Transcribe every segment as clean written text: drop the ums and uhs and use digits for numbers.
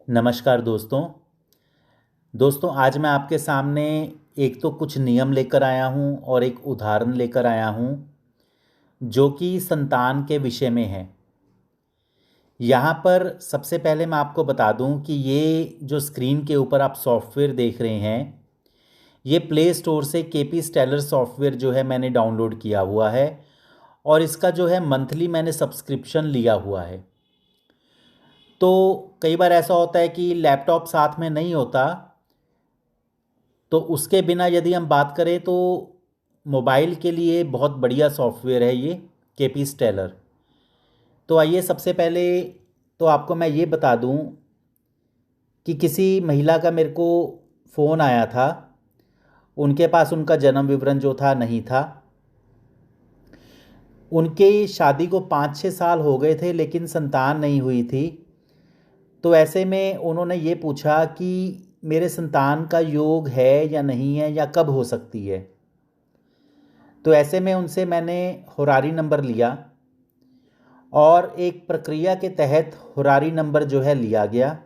नमस्कार दोस्तों आज मैं आपके सामने एक तो कुछ नियम लेकर आया हूँ और एक उदाहरण लेकर आया हूँ जो कि संतान के विषय में है। यहाँ पर सबसे पहले मैं आपको बता दूँ कि ये जो स्क्रीन के ऊपर आप सॉफ्टवेयर देख रहे हैं, ये प्ले स्टोर से केपी स्टेलर सॉफ्टवेयर जो है मैंने डाउनलोड किया हुआ है और इसका जो है मंथली मैंने सब्सक्रिप्शन लिया हुआ है। तो कई बार ऐसा होता है कि लैपटॉप साथ में नहीं होता, तो उसके बिना यदि हम बात करें तो मोबाइल के लिए बहुत बढ़िया सॉफ्टवेयर है ये केपी स्टेलर। तो आइए सबसे पहले तो आपको मैं ये बता दूं कि किसी महिला का मेरे को फ़ोन आया था। उनके पास उनका जन्म विवरण जो था नहीं था। उनकी शादी को 5-6 साल हो गए थे लेकिन संतान नहीं हुई थी। तो ऐसे में उन्होंने ये पूछा कि मेरे संतान का योग है या नहीं है या कब हो सकती है। तो ऐसे में उनसे मैंने हुरारी नंबर लिया और एक प्रक्रिया के तहत हुरारी नंबर जो है लिया गया।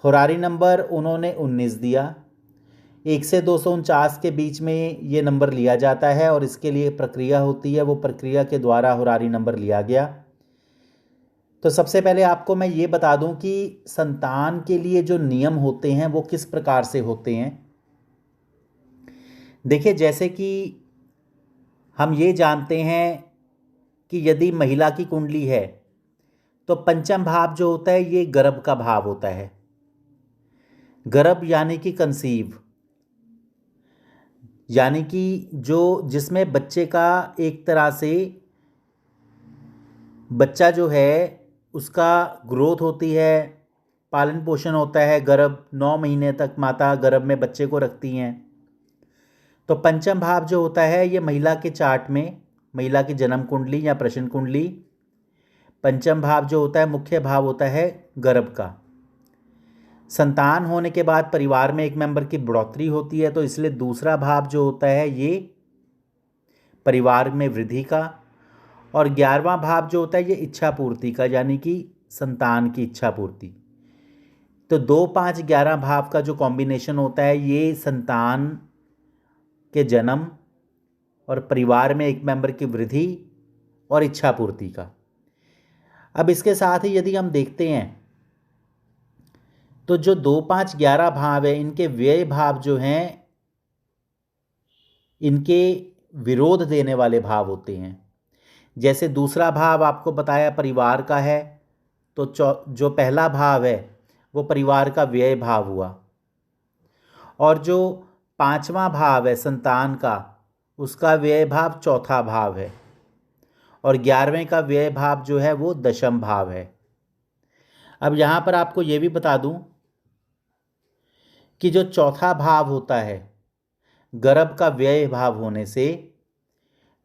हुरारी नंबर उन्होंने 19 दिया। 1 से 249 के बीच में ये नंबर लिया जाता है और इसके लिए प्रक्रिया होती है, वो प्रक्रिया के द्वारा हुरारी नंबर लिया गया। तो सबसे पहले आपको मैं ये बता दूं कि संतान के लिए जो नियम होते हैं वो किस प्रकार से होते हैं। देखिए, जैसे कि हम ये जानते हैं कि यदि महिला की कुंडली है तो पंचम भाव जो होता है ये गर्भ का भाव होता है। गर्भ यानी कि कंसीव, यानी कि जो जिसमें बच्चे का एक तरह से बच्चा जो है उसका ग्रोथ होती है, पालन पोषण होता है। गर्भ 9 महीने तक माता गर्भ में बच्चे को रखती हैं। तो पंचम भाव जो होता है ये महिला के चार्ट में, महिला की जन्म कुंडली या प्रश्न कुंडली, पंचम भाव जो होता है मुख्य भाव होता है गर्भ का। संतान होने के बाद परिवार में एक मेंबर की बढ़ोतरी होती है, तो इसलिए दूसरा भाव जो होता है ये परिवार में वृद्धि का। और 11वां भाव जो होता है ये इच्छा पूर्ति का, यानी कि संतान की इच्छा पूर्ति। तो 2, 5, 11 भाव का जो कॉम्बिनेशन होता है ये संतान के जन्म और परिवार में एक मेंबर की वृद्धि और इच्छा पूर्ति का। अब इसके साथ ही यदि हम देखते हैं तो जो 2, 5, 11 भाव है इनके व्यय भाव जो हैं इनके विरोध देने वाले भाव होते हैं। जैसे दूसरा भाव आपको बताया परिवार का है, तो जो पहला भाव है वो परिवार का व्यय भाव हुआ। और जो 5वां भाव है संतान का, उसका व्यय भाव चौथा भाव है। और 11वें का व्यय भाव जो है वो दशम भाव है। अब यहाँ पर आपको ये भी बता दूं कि जो चौथा भाव होता है गर्भ का व्यय भाव होने से,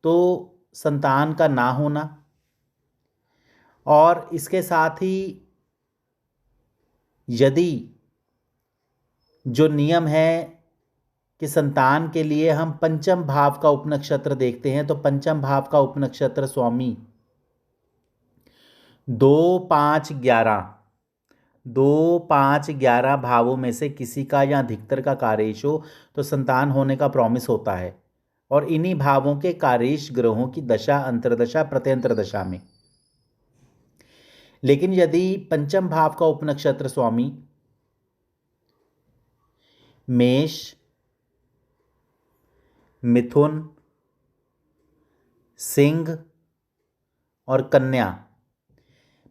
तो संतान का ना होना, और इसके साथ ही यदि जो नियम है कि संतान के लिए हम पंचम भाव का उपनक्षत्र देखते हैं, तो पंचम भाव का उपनक्षत्र स्वामी 2, 5, 11, 2, 5, 11 भावों में से किसी का या अधिकतर का कार्येश हो तो संतान होने का प्रॉमिस होता है। और इन्हीं भावों के कार्येश ग्रहों की दशा, अंतर्दशा, प्रत्यंतर दशा में। लेकिन यदि पंचम भाव का उपनक्षत्र स्वामी मेष, मिथुन, सिंह और कन्या,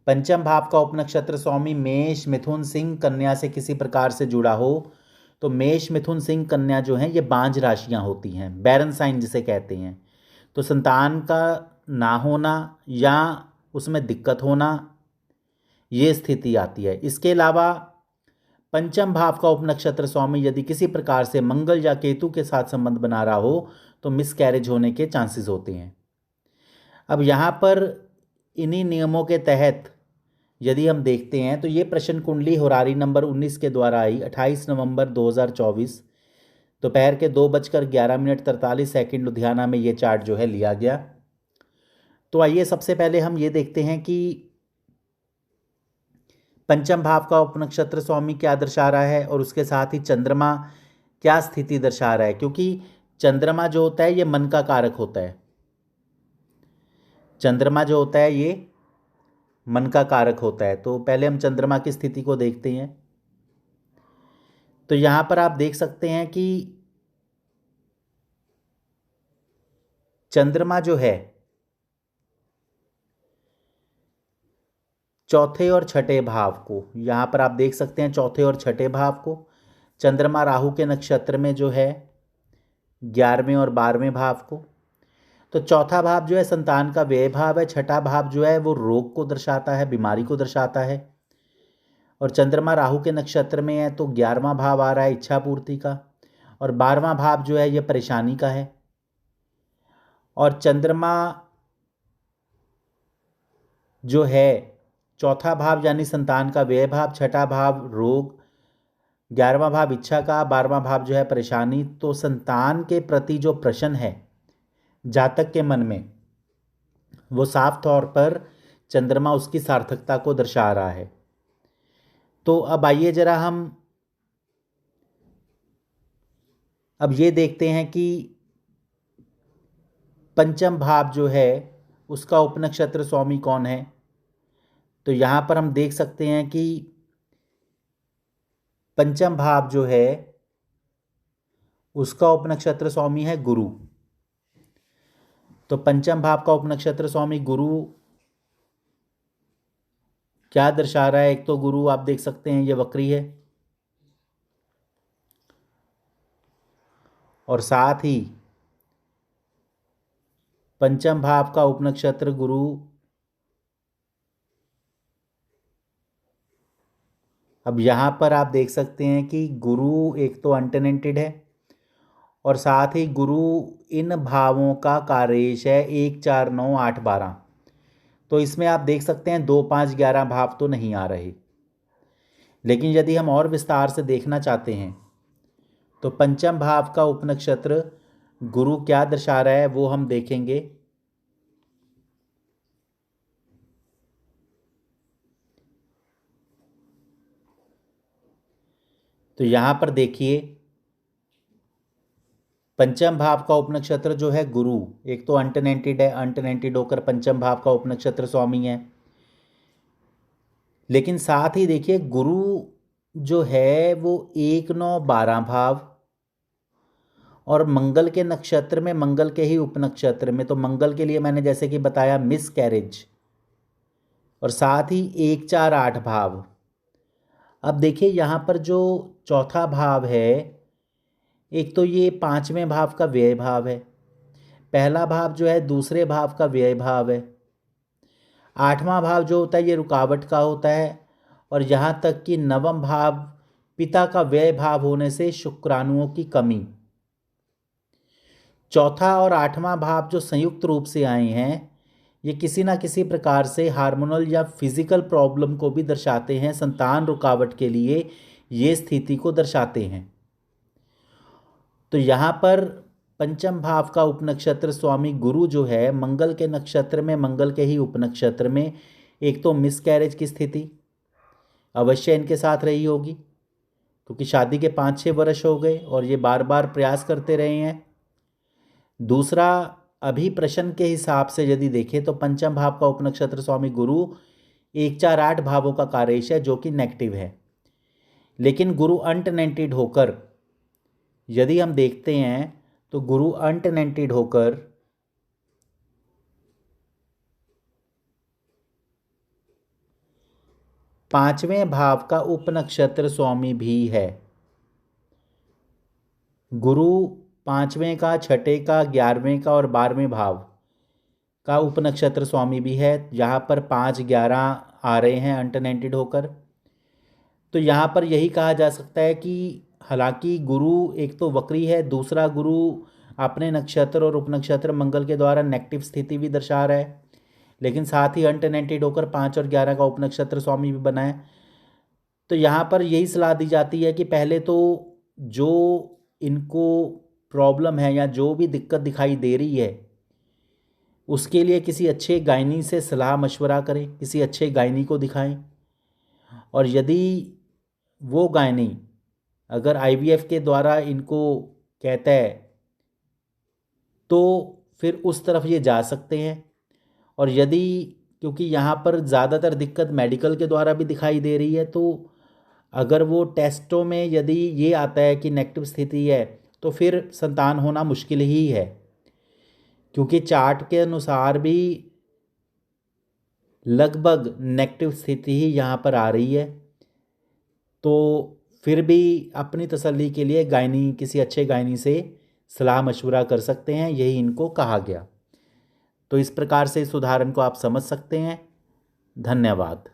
पंचम भाव का उपनक्षत्र स्वामी मेष, मिथुन, सिंह, कन्या से किसी प्रकार से जुड़ा हो, तो मेष, मिथुन, सिंह, कन्या जो हैं ये बांझ राशियां होती हैं, बैरन साइन जिसे कहते हैं। तो संतान का ना होना या उसमें दिक्कत होना, ये स्थिति आती है। इसके अलावा पंचम भाव का उपनक्षत्र स्वामी यदि किसी प्रकार से मंगल या केतु के साथ संबंध बना रहा हो तो मिसकैरेज होने के चांसेस होते हैं। अब यहाँ पर इन्हीं नियमों के तहत यदि हम देखते हैं तो ये प्रश्न कुंडली होरारी नंबर 19 के द्वारा आई 28 नवंबर 2024 दोपहर के 2:11:43 लुधियाना में ये चार्ट जो है लिया गया। तो आइए सबसे पहले हम ये देखते हैं कि पंचम भाव का उपनक्षत्र स्वामी क्या दर्शा रहा है और उसके साथ ही चंद्रमा क्या स्थिति दर्शा रहा है, क्योंकि चंद्रमा जो होता है ये मन का कारक होता है। चंद्रमा जो होता है ये मन का कारक होता है। तो पहले हम चंद्रमा की स्थिति को देखते हैं। तो यहां पर आप देख सकते हैं कि चंद्रमा जो है चौथे और छठे भाव को, यहां पर आप देख सकते हैं चौथे और छठे भाव को चंद्रमा राहु के नक्षत्र में जो है 11वें और 12वें भाव को। तो चौथा भाव जो है संतान का व्यय भाव है, छठा भाव जो है वो रोग को दर्शाता है, बीमारी को दर्शाता है। और चंद्रमा राहु के नक्षत्र में है तो 11वां भाव आ रहा है इच्छा पूर्ति का, और 12वां भाव जो है ये परेशानी का है। और चंद्रमा जो है चौथा भाव यानी संतान का व्यय भाव, छठा भाव रोग, 11वां भाव इच्छा का, 12वां भाव जो है परेशानी। तो संतान के प्रति जो प्रश्न है जातक के मन में वो साफ तौर पर चंद्रमा उसकी सार्थकता को दर्शा रहा है। तो अब आइए जरा हम अब ये देखते हैं कि पंचम भाव जो है उसका उपनक्षत्र स्वामी कौन है। तो यहाँ पर हम देख सकते हैं कि पंचम भाव जो है उसका उपनक्षत्र स्वामी है गुरु। तो पंचम भाव का उपनक्षत्र स्वामी गुरु क्या दर्शा रहा है। एक तो गुरु आप देख सकते हैं ये वक्री है, और साथ ही पंचम भाव का उपनक्षत्र गुरु अब यहाँ पर आप देख सकते हैं कि गुरु एक तो अनटेनेंटेड है और साथ ही गुरु इन भावों का कार्येश है 1 4 9 8 12। तो इसमें आप देख सकते हैं 2 5 11 भाव तो नहीं आ रहे। लेकिन यदि हम और विस्तार से देखना चाहते हैं तो पंचम भाव का उपनक्षत्र गुरु क्या दर्शा रहा है वो हम देखेंगे। तो यहां पर देखिए पंचम भाव का उपनक्षत्र जो है गुरु एक तो अनटेनेंटेड है, अनटेनेंटेड होकर पंचम भाव का उपनक्षत्र स्वामी है। लेकिन साथ ही देखिए गुरु जो है वो 1 9 12 भाव और मंगल के नक्षत्र में, मंगल के ही उपनक्षत्र में। तो मंगल के लिए मैंने जैसे कि बताया मिस कैरेज, और साथ ही 1 4 8 भाव। अब देखिए यहाँ पर जो चौथा भाव है एक तो ये 5वें भाव का व्यय भाव है, पहला भाव जो है दूसरे भाव का व्यय भाव है, 8वां भाव जो होता है ये रुकावट का होता है, और यहाँ तक कि 9वां भाव पिता का व्यय भाव होने से शुक्राणुओं की कमी। चौथा और 8वां भाव जो संयुक्त रूप से आए हैं ये किसी ना किसी प्रकार से हार्मोनल या फिजिकल प्रॉब्लम को भी दर्शाते हैं, संतान रुकावट के लिए ये स्थिति को दर्शाते हैं। तो यहाँ पर पंचम भाव का उपनक्षत्र स्वामी गुरु जो है मंगल के नक्षत्र में, मंगल के ही उपनक्षत्र में, एक तो मिसकैरेज की स्थिति अवश्य इनके साथ रही होगी क्योंकि शादी के 5-6 वर्ष हो गए और ये बार बार प्रयास करते रहे हैं। दूसरा, अभी प्रश्न के हिसाब से यदि देखें तो पंचम भाव का उपनक्षत्र स्वामी गुरु 1 4 8 भावों का कार्येश है जो कि नेगेटिव है। लेकिन गुरु अनटेनेंटेड होकर यदि हम देखते हैं तो गुरु अनटेनेंटेड होकर पांचवें भाव का उपनक्षत्र स्वामी भी है। गुरु 5वें का, छठे का, 11वें का और 12वें भाव का उपनक्षत्र स्वामी भी है। यहाँ पर 5 11 आ रहे हैं अनटेनेंटेड होकर। तो यहाँ पर यही कहा जा सकता है कि हालांकि गुरु एक तो वक्री है, दूसरा गुरु अपने नक्षत्र और उपनक्षत्र मंगल के द्वारा नेगेटिव स्थिति भी दर्शा रहा है, लेकिन साथ ही अनटेनेंटेड होकर 5 और 11 का उपनक्षत्र स्वामी भी बना है। तो यहाँ पर यही सलाह दी जाती है कि पहले तो जो इनको प्रॉब्लम है या जो भी दिक्कत दिखाई दे रही है उसके लिए किसी अच्छे गायनी से सलाह मशवरा करें, किसी अच्छे गायनी को दिखाएं। और यदि वो गायनी अगर आईवीएफ के द्वारा इनको कहता है तो फिर उस तरफ ये जा सकते हैं। और यदि, क्योंकि यहाँ पर ज़्यादातर दिक्कत मेडिकल के द्वारा भी दिखाई दे रही है, तो अगर वो टेस्टों में यदि ये आता है कि नेगेटिव स्थिति है तो फिर संतान होना मुश्किल ही है, क्योंकि चार्ट के अनुसार भी लगभग नेगेटिव स्थिति ही यहाँ पर आ रही है। तो फिर भी अपनी तसल्ली के लिए गायनी, किसी अच्छे गायनी से सलाह मशवरा कर सकते हैं, यही इनको कहा गया। तो इस प्रकार से इस उदाहरण को आप समझ सकते हैं। धन्यवाद।